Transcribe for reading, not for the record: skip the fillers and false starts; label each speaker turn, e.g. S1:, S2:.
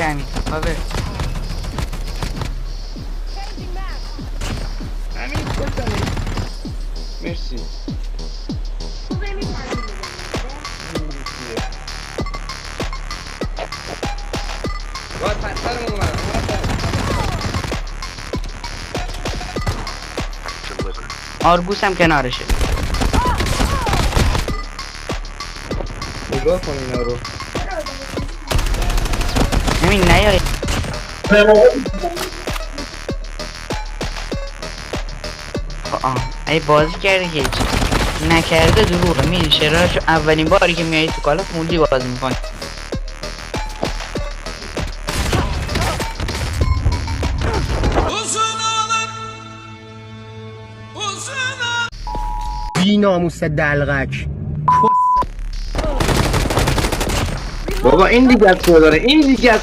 S1: همین کاور
S2: همین بزنید. مرسی. باید پسرمون اومد.
S1: آرگوس هم کنارشه
S2: نگاه کن اینا رو.
S1: همین نیای ای بازی کرده که هیچ نکرده دروغه میدونی شراش اولین باری که میایی تو کالاف موندی بازی میکنی
S3: بی ناموس دلغک
S2: بابا این دیگه از تو داره. این دیگه از